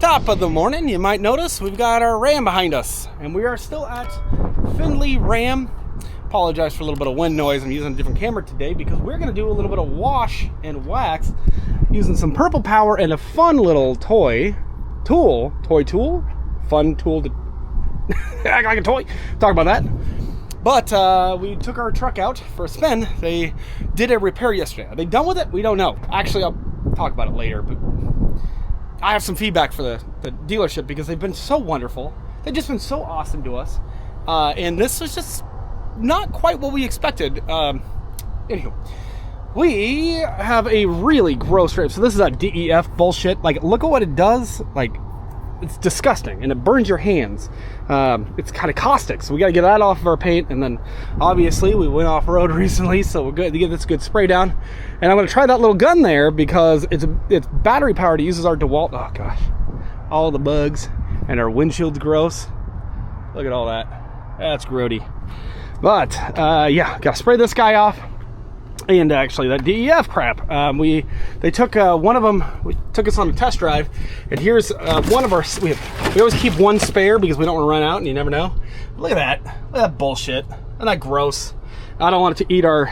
top of the morning, you might notice we've got our Ram behind us, and we are still at Findlay Ram. Apologize for a little bit of wind noise. I'm using a different camera today because we're going to do a little bit of wash and wax using some purple power and a fun little toy tool, fun tool to act like a toy. Talk about that. But we took our truck out for a spin. They did a repair yesterday. Are they done with it? We don't know. Actually, I'll talk about it later. But I have some feedback for the dealership because they've been so wonderful. They've just been so awesome to us. And this was just not quite what we expected. Anywho, we have a really gross rip. So this is a DEF bullshit. Like, look at what it does. Like, it's disgusting, and it burns your hands. It's kind of caustic, so we got to get that off of our paint. And then obviously we went off road recently, so we're good to get this good spray down. And I'm going to try that little gun there because it's battery powered. It uses our DeWalt. Oh gosh, all the bugs, and our windshield's gross. Look at all that. That's grody. But yeah, got to spray this guy off. And actually, that DEF crap. They took one of them. We took us on a test drive, and here's one of our. We always keep one spare because we don't want to run out, and you never know. Look at that. Look at that bullshit. Isn't that gross? I don't want it to eat our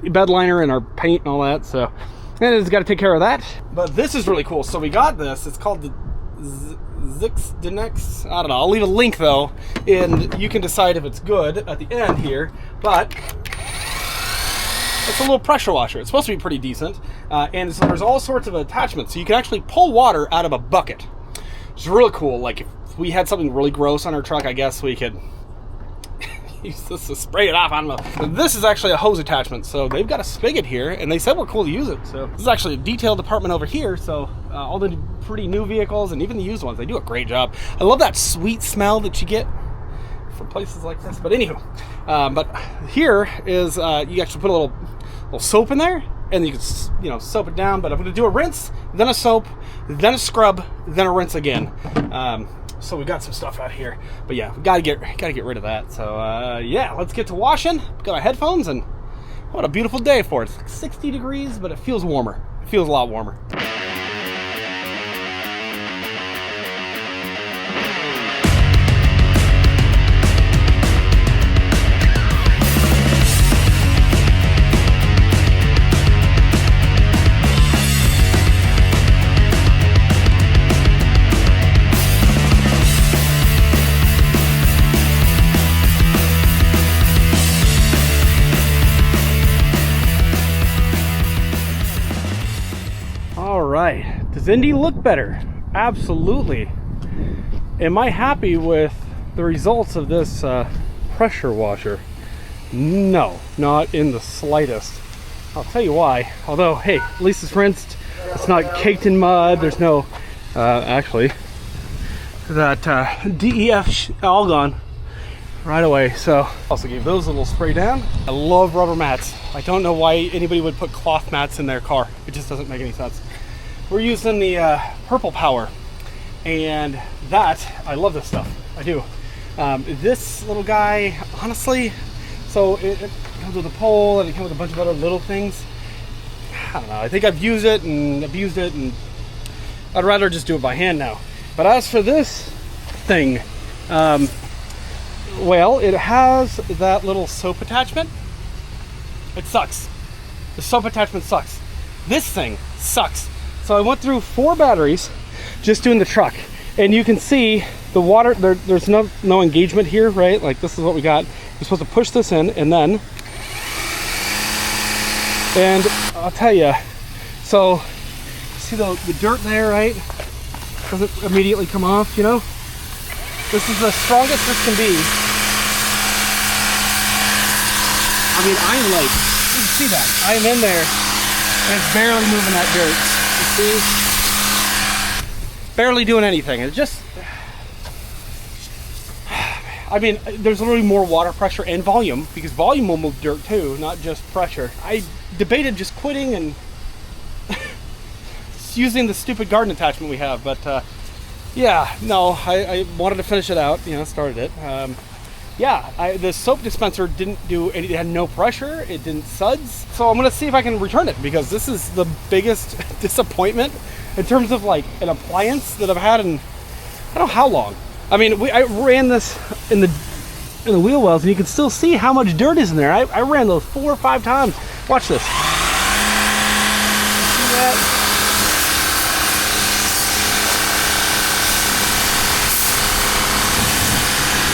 bed liner and our paint and all that. So, and it's got to take care of that. But this is really cool. So we got this. It's called the Zix. I don't know. I'll leave a link though, and you can decide if it's good at the end here. But it's a little pressure washer. It's supposed to be pretty decent. And so there's all sorts of attachments. So you can actually pull water out of a bucket. It's really cool. Like if we had something really gross on our truck, I guess we could use this to spray it off. I don't know. But this is actually a hose attachment. So they've got a spigot here, and they said we're cool to use it. So this is actually a detail department over here. So all the pretty new vehicles and even the used ones, they do a great job. I love that sweet smell that you get from places like this. But anywho, but here is you actually put a little soap in there, and you can soap it down. But I'm going to do a rinse, then a soap, then a scrub, then a rinse again. So we got some stuff out here, but yeah, we gotta get rid of that. So yeah, let's get to washing. Got my headphones, and what a beautiful day for it. It's like 60 degrees, but it feels warmer. It feels a lot warmer. Does Indy look better? Absolutely. Am I happy with the results of this pressure washer? No, not in the slightest. I'll tell you why. Although, hey, at least it's rinsed. It's not caked in mud. There's no, actually, that DEF all gone right away. So also gave those a little spray down. I love rubber mats. I don't know why anybody would put cloth mats in their car. It just doesn't make any sense. We're using the purple power, and that, I love this stuff. I do. This little guy, honestly, so it comes with a pole, and it comes with a bunch of other little things. I don't know. I think I've used it and abused it, and I'd rather just do it by hand now. But as for this thing, well, it has that little soap attachment. It sucks. The soap attachment sucks. This thing sucks. So I went through 4 batteries just doing the truck, and you can see the water, there's no engagement here, right? Like, this is what we got. You're supposed to push this in, and then, and I'll tell you, so see the dirt there, right? Doesn't immediately come off, you know? This is the strongest this can be. I mean, I'm like, you can see that. I'm in there, and it's barely moving that dirt. See? Barely doing anything. It's just, I mean, there's literally more water pressure and volume, because volume will move dirt too, not just pressure. I debated just quitting and using the stupid garden attachment we have, but yeah, no, I wanted to finish it out, started it. yeah, the soap dispenser didn't do any, it had no pressure, it didn't suds. So I'm gonna see if I can return it, because this is the biggest disappointment in terms of like an appliance that I've had in, I don't know how long. I mean, I ran this in the wheel wells, and you can still see how much dirt is in there. I ran those 4 or 5 times. Watch this. See that?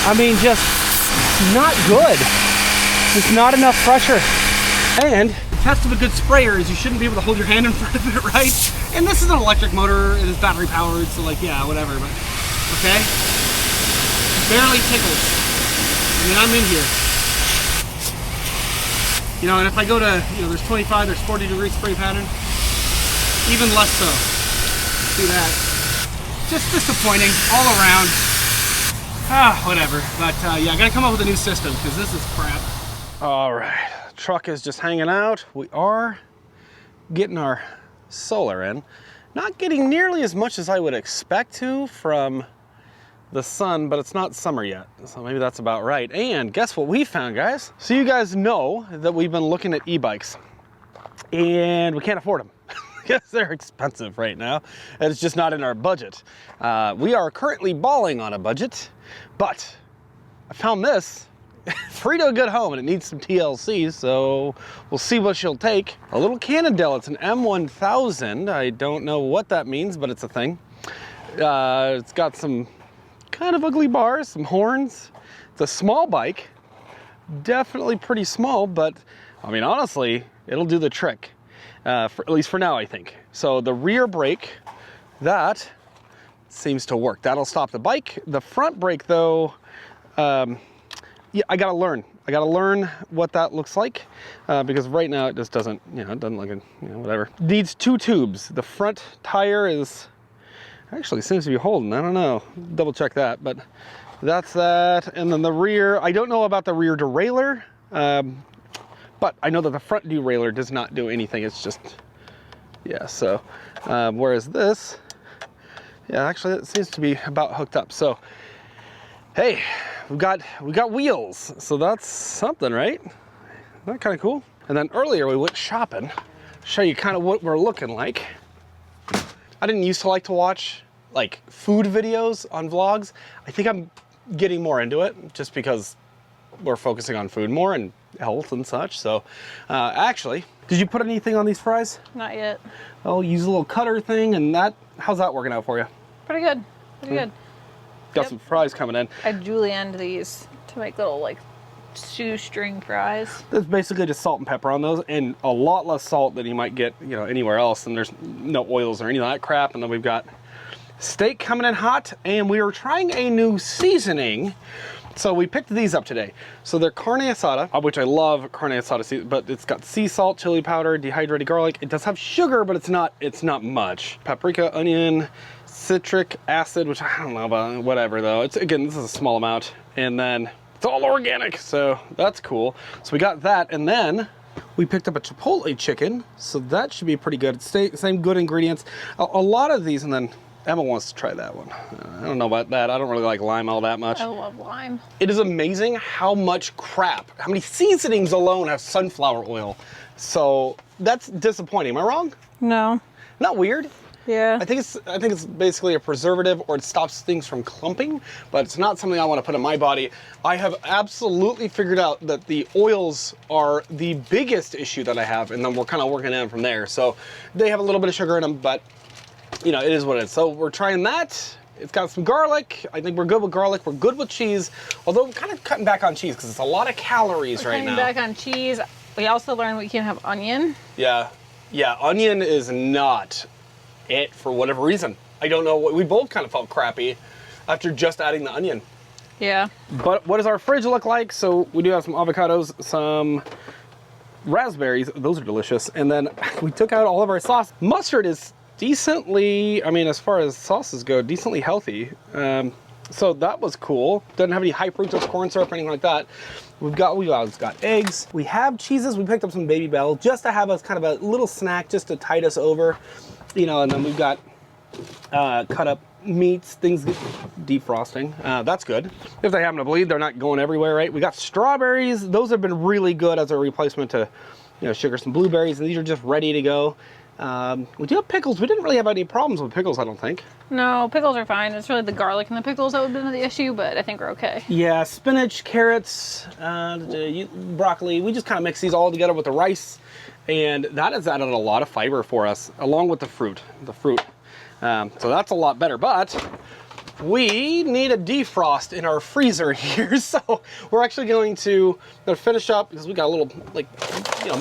I mean, just not good. Just not enough pressure. And the test of a good sprayer is you shouldn't be able to hold your hand in front of it, right? And this is an electric motor, it is battery powered, so like, yeah, whatever, but okay. Barely tickles. I mean, I'm in here. You know, and if I go to, you know, there's 25, there's 40 degree spray pattern, even less so. See that? Just disappointing all around. Ah, whatever. But yeah, I gotta come up with a new system, because this is crap. All right, truck is just hanging out. We are getting our solar in. Not getting nearly as much as I would expect to from the sun, but it's not summer yet, so maybe that's about right. And guess what we found, guys? So you guys know that we've been looking at e-bikes, and we can't afford them because they're expensive right now, and it's just not in our budget. We are currently balling on a budget, but I found this free to a good home, and it needs some TLC, so we'll see what she'll take. A little Cannondale, it's an M1000. I don't know what that means, but it's a thing. It's got some kind of ugly bars, some horns. It's a small bike, definitely pretty small, but I mean, honestly, it'll do the trick, at least for now, I think. So the rear brake, that seems to work. That'll stop the bike. The front brake, though, yeah, I gotta learn what that looks like, because right now it just doesn't, you know, it doesn't look, you know, whatever. Needs 2 tubes. The front tire is, actually seems to be holding, I don't know, double check that, but that's that. And then the rear, I don't know about the rear derailleur, but I know that the front derailleur does not do anything. It's just, yeah, so, whereas this, yeah, actually it seems to be about hooked up. So, hey, we got wheels, so that's something, right? Isn't that kind of cool? And then earlier we went shopping, show you kind of what we're looking like. I didn't used to like to watch like food videos on vlogs. I think I'm getting more into it just because we're focusing on food more and health and such. So actually, did you put anything on these fries? Not yet. Oh, use a little cutter thing, and that, how's that working out for you? Pretty good, pretty good. Got some fries coming in. I julienned these to make little like shoestring fries. There's basically just salt and pepper on those, and a lot less salt than you might get, you know, anywhere else. And there's no oils or any of that crap. And then we've got steak coming in hot, and we are trying a new seasoning. So we picked these up today. So they're carne asada, which I love carne asada, but it's got sea salt, chili powder, dehydrated garlic. It does have sugar, but it's not much. Paprika, onion, citric acid, which I don't know about, whatever though. It's, again, this is a small amount. And then it's all organic, so that's cool. So we got that, and then we picked up a chipotle chicken, so that should be pretty good. Same good ingredients. A lot of these, and then Emma wants to try that one. I don't know about that. I don't really like lime all that much. I love lime. It is amazing how much crap, how many seasonings alone have sunflower oil. So that's disappointing. Am I wrong? No. Not weird? Yeah. I think it's basically a preservative, or it stops things from clumping, but it's not something I want to put in my body. I have absolutely figured out that the oils are the biggest issue that I have, and then we're kind of working in from there. So they have a little bit of sugar in them, but you know, it is what it is. So we're trying that. It's got some garlic. I think we're good with garlic. We're good with cheese, although we're kind of cutting back on cheese because it's a lot of calories right now. Cutting back on cheese. We also learned we can't have onion. Yeah, onion is not it for whatever reason. I don't know. We both kind of felt crappy after just adding the onion. Yeah. But what does our fridge look like? So we do have some avocados, some raspberries. Those are delicious. And then we took out all of our sauce. Mustard is decently, I mean, as far as sauces go, decently healthy. So that was cool. Doesn't have any high fructose corn syrup or anything like that. We've got eggs. We have cheeses. We picked up some Baby Bell just to have us kind of a little snack just to tide us over, you know. And then we've got cut up meats, things defrosting. That's good. If they happen to bleed, they're not going everywhere, right? We got strawberries. Those have been really good as a replacement to, sugars and blueberries. And these are just ready to go. We do have pickles. We didn't really have any problems with pickles, I don't think. No, pickles are fine. It's really the garlic and the pickles that would have been the issue, but I think we're okay. Yeah, spinach, carrots, broccoli. We just kind of mix these all together with the rice. And that has added a lot of fiber for us, along with the fruit. So that's a lot better, but we need a defrost in our freezer here. So we're actually going to finish up because we got a little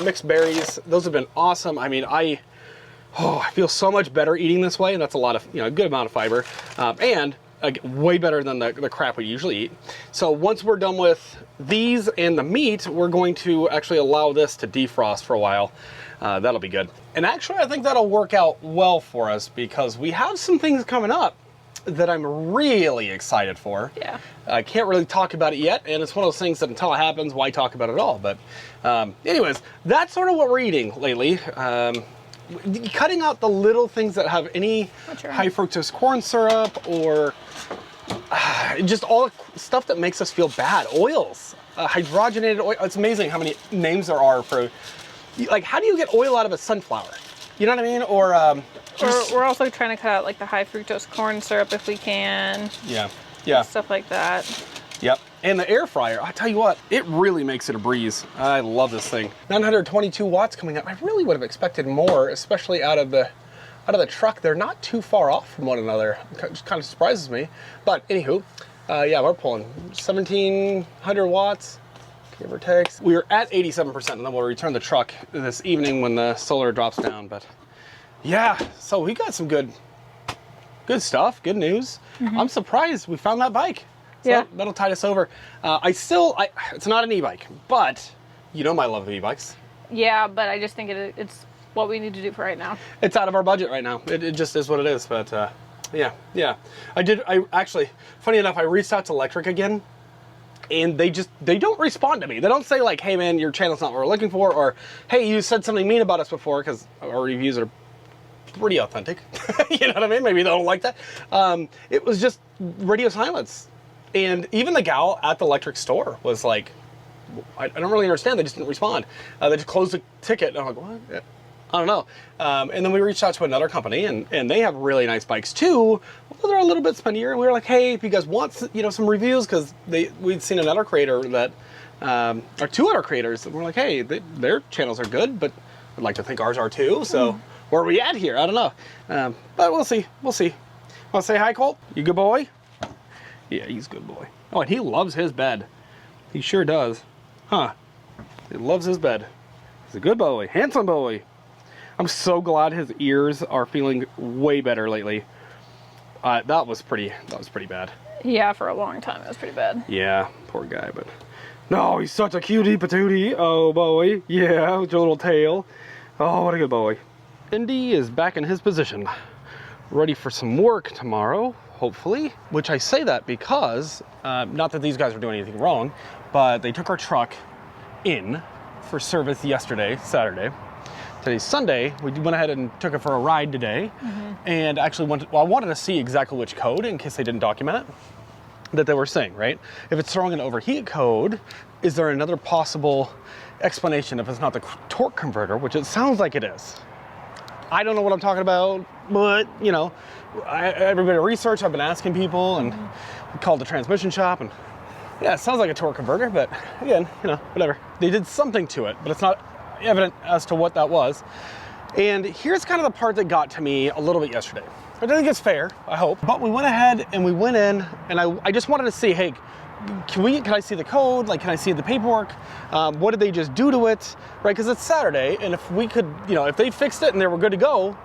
mixed berries. Those have been awesome. I mean, I feel so much better eating this way, and that's a lot of, a good amount of fiber, and way better than the crap we usually eat. So once we're done with these and the meat, we're going to actually allow this to defrost for a while. That'll be good. And actually, I think that'll work out well for us because we have some things coming up that I'm really excited for. Yeah. I can't really talk about it yet, and it's one of those things that until it happens, why talk about it at all? But anyways, that's sort of what we're eating lately. Cutting out the little things that have any high fructose corn syrup or just all the stuff that makes us feel bad. Oils, hydrogenated oil. It's amazing how many names there are for, how do you get oil out of a sunflower? You know what I mean? Or we're also trying to cut out the high fructose corn syrup if we can. Yeah. Stuff like that. Yep. And the air fryer, I tell you what, it really makes it a breeze. I love this thing. 922 watts coming up. I really would have expected more, especially out of the truck. They're not too far off from one another. It just kind of surprises me. But anywho, yeah, we're pulling 1700 watts, give or take. We are at 87%, and then we'll return the truck this evening when the solar drops down. But yeah, so we got some good stuff, good news. I'm surprised we found that bike. So yeah, that'll tide us over. It's not an e-bike, but my love of e-bikes. Yeah, but I just think it's what we need to do for right now. It's out of our budget right now. It just is what it is. But yeah. I actually, funny enough, I reached out to Electric again, and they don't respond to me. They don't say hey man, your channel's not what we're looking for, or hey, you said something mean about us before, because our reviews are pretty authentic. You know what I mean? Maybe they don't like that. It was just radio silence. And even the gal at the Electric store was like, I don't really understand. They just didn't respond. They just closed the ticket. And I'm like, what? Yeah. I don't know. And then we reached out to another company, and they have really nice bikes too. Well, they're a little bit spendier. And we were like, hey, if you guys want some reviews, because we'd seen another creator that, or two other creators, and we're like, hey, their channels are good, but I'd like to think ours are too. So where are we at here? I don't know. But we'll see. Want to say hi, Colt? You good boy? Yeah, he's a good boy. Oh, and he loves his bed. He sure does. Huh. He loves his bed. He's a good boy. Handsome boy. I'm so glad his ears are feeling way better lately. That was pretty bad. Yeah, for a long time it was pretty bad. Yeah, poor guy, but no, he's such a cutie patootie. Oh boy. Yeah, with your little tail. Oh, what a good boy. Indy is back in his position. Ready for some work tomorrow. Hopefully, which I say that because, not that these guys are doing anything wrong, but they took our truck in for service yesterday, Saturday. Today's Sunday. We went ahead and took it for a ride today, and actually I wanted to see exactly which code, in case they didn't document it, that they were saying, right? If it's throwing an overheat code, is there another possible explanation if it's not the torque converter, which it sounds like it is. I don't know what I'm talking about, but everybody research, I've been asking people, and we called the transmission shop, and yeah, it sounds like a torque converter, but again, whatever. They did something to it, but it's not evident as to what that was. And here's kind of the part that got to me a little bit yesterday. I think it's fair, I hope. But we went ahead and we went in, and I just wanted to see, hey, can I see the code? Can I see the paperwork? What did they just do to it? Right, because it's Saturday, and if we could, if they fixed it and they were good to go,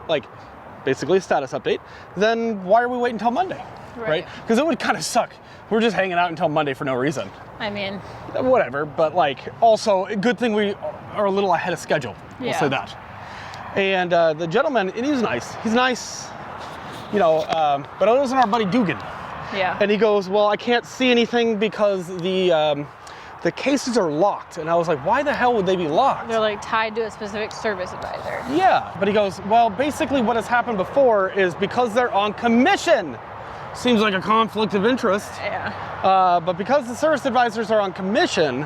basically a status update, then why are we waiting until Monday? Right? Because it would kind of suck. We're just hanging out until Monday for no reason. I mean, whatever, but also a good thing we are a little ahead of schedule. We'll say that. And the gentleman, and he's nice. He's nice, but it wasn't our buddy Dugan. Yeah. And he goes, well, I can't see anything because the cases are locked. And I was like, why the hell would they be locked? They're tied to a specific service advisor. Yeah, but he goes, well, basically what has happened before is because they're on commission. seems like a conflict of interest. Yeah. But because the service advisors are on commission,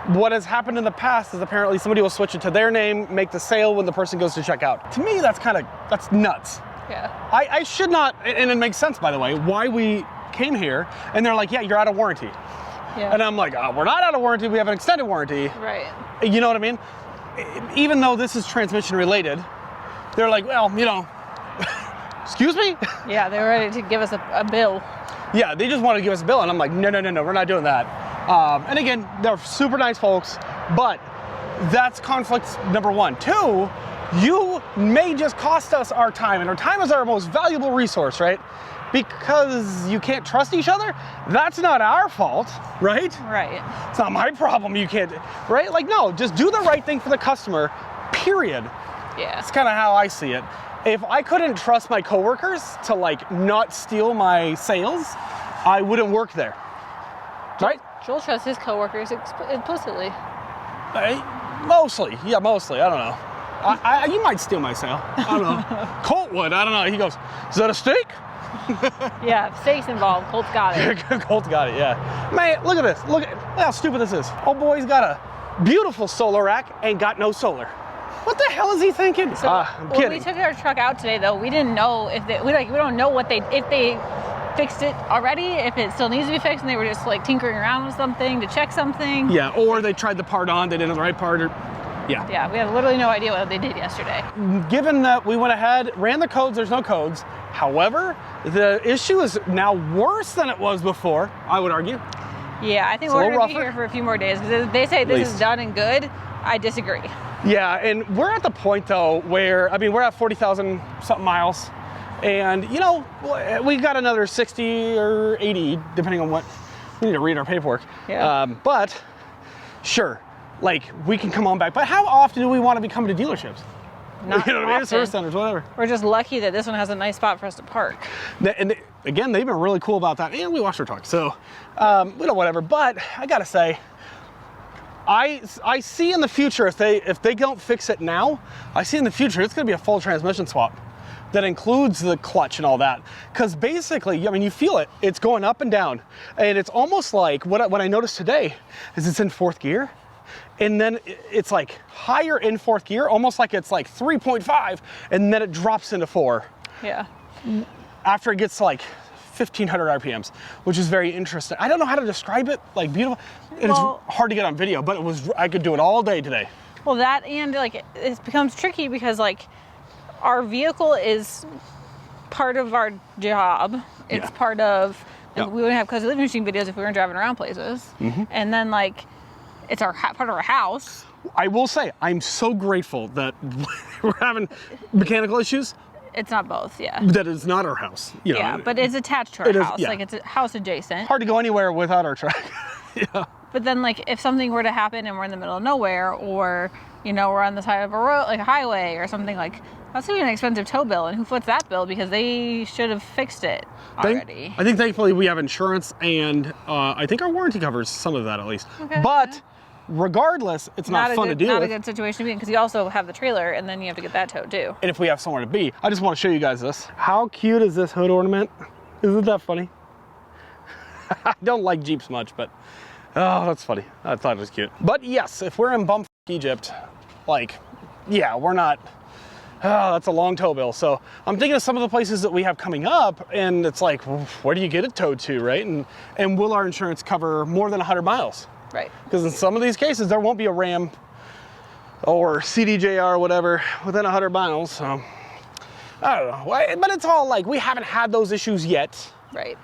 what has happened in the past is apparently somebody will switch it to their name, make the sale when the person goes to check out. To me, that's nuts. Yeah. I should not, and it makes sense, by the way, why we came here. And they're like, yeah, you're out of warranty. Yeah. And I'm like, oh, we're not out of warranty, we have an extended warranty. Right. You know what I mean? Even though this is transmission related, they're like, well, you know, excuse me? Yeah, they were ready to give us a bill. Yeah, they just wanted to give us a bill, and I'm like, no, we're not doing that. And again, they're super nice folks, but that's conflict number one. Two, you may just cost us our time, and our time is our most valuable resource, right? Because you can't trust each other, that's not our fault, right? Right. It's not my problem you can't, right? Like, no, just do the right thing for the customer, period. Yeah. That's kind of how I see it. If I couldn't trust my coworkers to like not steal my sales, I wouldn't work there, right? Joel trusts his coworkers implicitly. Mostly, I don't know. You might steal my sale, I don't know. Colt would, I don't know. He goes, is that a steak? Yeah, steak's involved. Colt's got it. Colt's got it, yeah. Man, look at this. Look at how stupid this is. Oh boy's got a beautiful solar rack and got no solar. What the hell is he thinking? So I'm when kidding. we took our truck out today, though, we didn't know if we don't know if they fixed it already, if it still needs to be fixed, and they were just like tinkering around with something to check something. Yeah, or they tried the part on, they didn't have the right part, or yeah. Yeah, we have literally no idea what they did yesterday. Given that we went ahead, ran the codes, there's no codes. However, the issue is now worse than it was before, I would argue. Yeah, I think we're going to be here for a few more days, because they say this is done and good. I disagree. Yeah, and we're at the point though where, I mean, we're at 40,000 something miles, and you know, we got another 60 or 80, depending on what, we need to read our paperwork. Yeah. But sure, like we can come on back, but how often do we want to be coming to dealerships? Not you know what I mean? often. Service centers, whatever. We're just lucky that this one has a nice spot for us to park. And again, they've been really cool about that, and we watched our truck, so you know, whatever. But I gotta say, I see in the future, if they don't fix it now, I see in the future it's going to be a full transmission swap that includes the clutch and all that. Because basically, I mean, you feel it. It's going up and down, and it's almost like what I noticed today is it's in fourth gear, and then it's like higher in fourth gear, almost like it's like 3.5, and then it drops into 4. Yeah. After it gets like 1,500 RPMs, which is very interesting. I don't know how to describe it, like beautiful. It's hard to get on video, but I could do it all day today. Well, that and like it becomes tricky because like our vehicle is part of our job. It's part of, we wouldn't have closed living machine videos if we weren't driving around places. Mm-hmm. And then like, it's part of our house. I will say, I'm so grateful that we're having mechanical issues. It's not both, yeah. That is not our house. You know, yeah, but it's attached to our house. Like it's a house adjacent. Hard to go anywhere without our truck. Yeah. But then like if something were to happen and we're in the middle of nowhere, or you know, we're on the side of a road, like a highway or something, like that's gonna be an expensive tow bill, and who foots that bill because they should have fixed it already. I think thankfully we have insurance, and I think our warranty covers some of that at least. Okay. But regardless, it's not fun to deal with. Not a good situation to be in, because you also have the trailer, and then you have to get that towed too. And if we have somewhere to be, I just want to show you guys this. How cute is this hood ornament? Isn't that funny? I don't like Jeeps much, but oh, that's funny. I thought it was cute. But yes, if we're in bumfuck Egypt, like, yeah, we're not. Oh, that's a long tow bill. So I'm thinking of some of the places that we have coming up, and it's like, where do you get it towed to, right? And will our insurance cover more than 100 miles? Right. Because in some of these cases, there won't be a Ram or CDJR or whatever within 100 miles. So I don't know. But it's all like, we haven't had those issues yet. Right.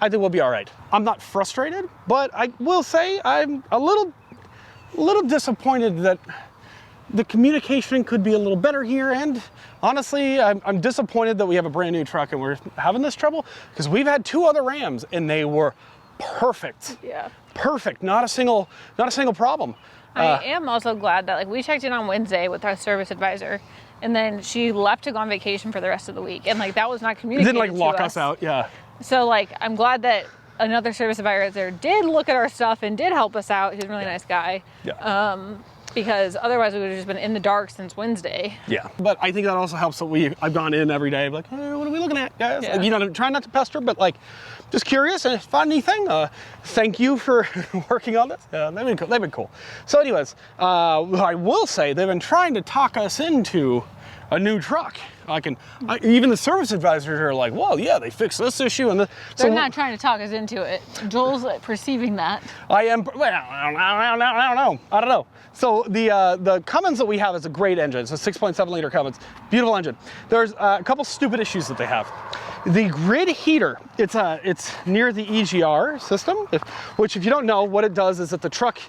I think we'll be all right. I'm not frustrated, but I will say I'm a little disappointed that the communication could be a little better here. And honestly, I'm disappointed that we have a brand new truck and we're having this trouble, because we've had 2 other Rams and they were perfect. Yeah. Perfect. Not a single problem. I am also glad that like we checked in on Wednesday with our service advisor, and then she left to go on vacation for the rest of the week, and like that was not communicated. Didn't like lock us out. Yeah. So like I'm glad that another service advisor did look at our stuff and did help us out. He's a really nice guy. Yeah. Because otherwise we would have just been in the dark since Wednesday. Yeah, but I think that also helps that I've gone in every day, like, hey, what are we looking at, guys? Yeah. Like, you know, trying not to pester, but like, just curious and find anything. Thank you for working on this. They've been cool. So anyways, I will say they've been trying to talk us into a new truck. Even the service advisors are like, well, yeah, they fixed this issue. And they're not trying to talk us into it. Joel's perceiving that. I am, well, I don't know. So the Cummins that we have is a great engine. It's a 6.7 liter Cummins, beautiful engine. There's a couple stupid issues that they have. The grid heater, it's near the EGR system, which if you don't know, what it does is that the truck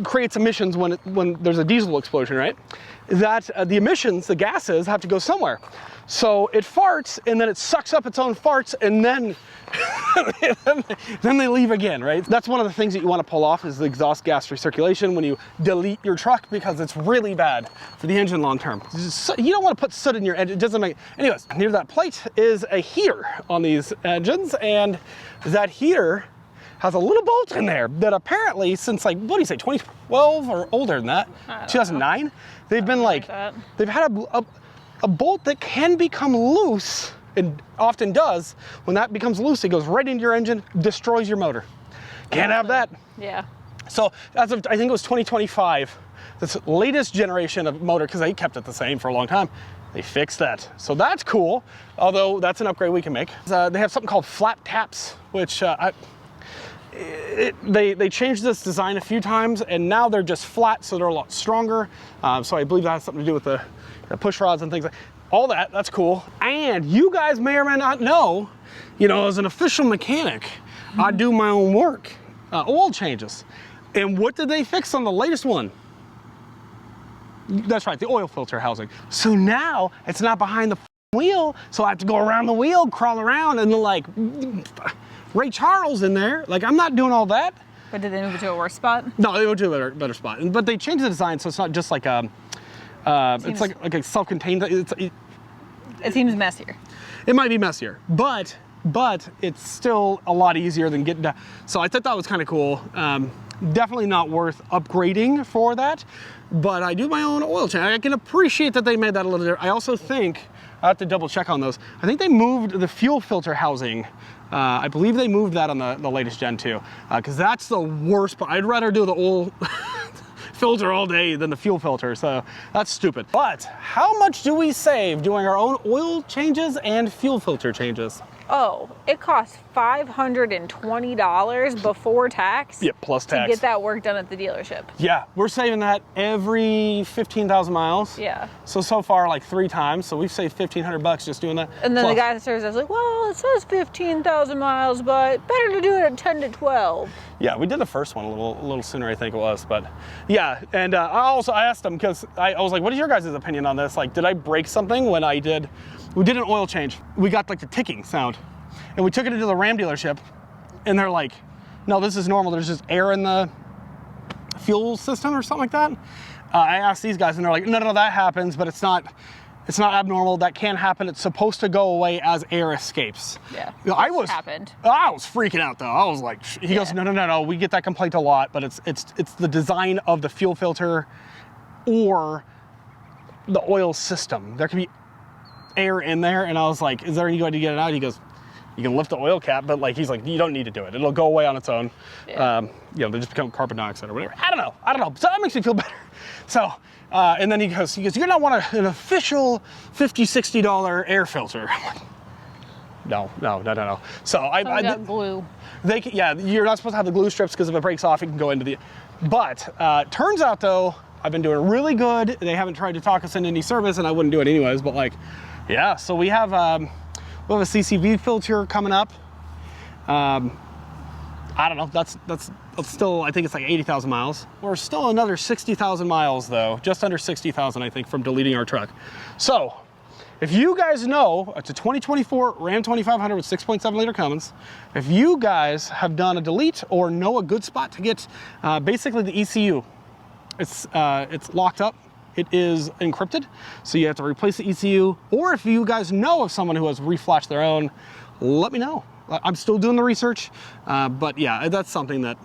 creates emissions when there's a diesel explosion, right? That the emissions, the gases, have to go somewhere. So it farts, and then it sucks up its own farts, and then then they leave again, right? That's one of the things that you want to pull off is the exhaust gas recirculation when you delete your truck, because it's really bad for the engine long term. You don't want to put soot in your engine. It doesn't make. Anyways, near that plate is a heater on these engines, and that heater has a little bolt in there that apparently since, like, what do you say, 2012 or older than that, 2009, they've been like, they've had a bolt that can become loose, and often does. When that becomes loose, it goes right into your engine, destroys your motor. Can't have that. Yeah. So as of, I think it was 2025, this latest generation of motor, because they kept it the same for a long time, they fixed that. So that's cool, although that's an upgrade we can make. They have something called flap taps, which they changed this design a few times, and now they're just flat, so they're a lot stronger. So I believe that has something to do with the push rods and things like all that. That's cool. And you guys may or may not know, you know, as an official mechanic, I do my own work, oil changes. And what did they fix on the latest one? That's right, the oil filter housing. So now it's not behind the wheel, so I have to go around the wheel, crawl around, and like Ray Charles in there. Like, I'm not doing all that. But did they move it to a worse spot? No, they moved to a better spot. But they changed the design, so it's not just like it's like a self-contained. It seems messier. It might be messier, but it's still a lot easier than getting down. So I thought that was kind of cool. Definitely not worth upgrading for that, but I do my own oil change. I can appreciate that they made that a little different. I also think, I have to double check on those. I think they moved the fuel filter housing. I believe they moved that on the latest gen too, because that's the worst part. I'd rather do the oil filter all day than the fuel filter, so that's stupid. But how much do we save doing our own oil changes and fuel filter changes? Oh, it costs $520 before tax. Yeah, plus tax. To get that work done at the dealership. Yeah, we're saving that every 15,000 miles. Yeah. So far, like 3 times. So we've saved 1,500 bucks just doing that. And then the guy that serves us like, well, it says 15,000 miles, but better to do it at 10 to 12. Yeah, we did the first one a little sooner, I think it was. But yeah, and I asked him, because I was like, what is your guys' opinion on this? Like, did I break something when we did an oil change? We got like the ticking sound. And we took it into the Ram dealership, and they're like, no, this is normal. There's just air in the fuel system or something like that. I asked these guys, and they're like, no, that happens, but it's not abnormal. That can happen. It's supposed to go away as air escapes. Yeah, I was freaking out though. I was like, he goes, no. We get that complaint a lot, but it's the design of the fuel filter or the oil system. There can be air in there, and I was like, is there any way to get it out? He goes, you can lift the oil cap, but like, he's like, you don't need to do it. It'll go away on its own. Yeah. They just become carbon dioxide or whatever. I don't know. So that makes me feel better. So, and then he goes, you're gonna want an official $50, $60 air filter. I'm like, no. So I got glue. You're not supposed to have the glue strips, because if it breaks off, it can go into the. But turns out though, I've been doing really good. They haven't tried to talk us into any service, and I wouldn't do it anyways. But like, yeah. So we have a CCV filter coming up. I don't know. That's still, I think it's like 80,000 miles. We're still another 60,000 miles though, just under 60,000, I think, from deleting our truck. So if you guys know, it's a 2024 Ram 2500 with 6.7 liter Cummins. If you guys have done a delete or know a good spot to get basically the ECU, it's locked up. It is encrypted, so you have to replace the ECU. Or if you guys know of someone who has reflashed their own, let me know. I'm still doing the research, but yeah, that's something that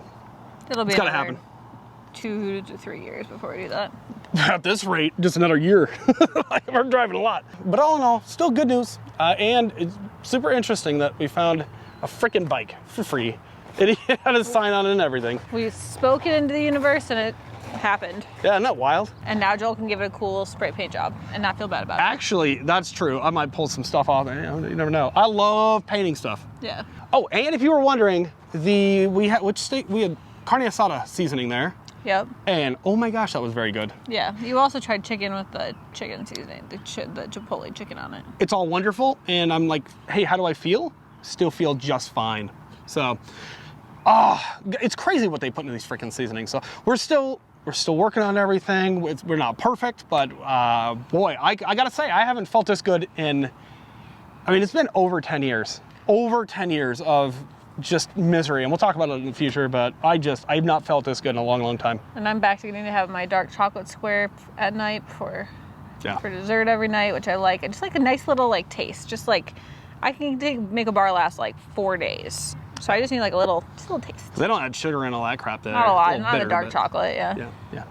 It'll be gotta happen. 2 to 3 years before we do that. At this rate, just another year. Like, we're driving a lot. But all in all, still good news. And it's super interesting that we found a freaking bike for free. It had a sign on it and everything. We spoke it into the universe and it happened. Yeah, isn't that wild? And now Joel can give it a cool spray paint job and not feel bad about it. Actually, that's true. I might pull some stuff off. You never know. I love painting stuff. Yeah. Oh, and if you were wondering, we had carne asada seasoning there. Yep. And oh my gosh, that was very good. Yeah. You also tried chicken with the chicken seasoning, the chipotle chicken on it. It's all wonderful. And I'm like, hey, how do I feel? Still feel just fine. So, it's crazy what they put into these freaking seasonings. So we're still working on everything. We're not perfect, but boy, I gotta say, I haven't felt this good it's been over 10 years. Over 10 years of just misery, and we'll talk about it in the future, but I've not felt this good in a long, long time. And I'm back to getting to have my dark chocolate square at night for dessert every night, which I like. I just like a nice little taste. Just like I can make a bar last like 4 days. So I just need like a little taste. They don't add sugar in all that crap there. Not a lot, not the dark chocolate, yeah. Yeah.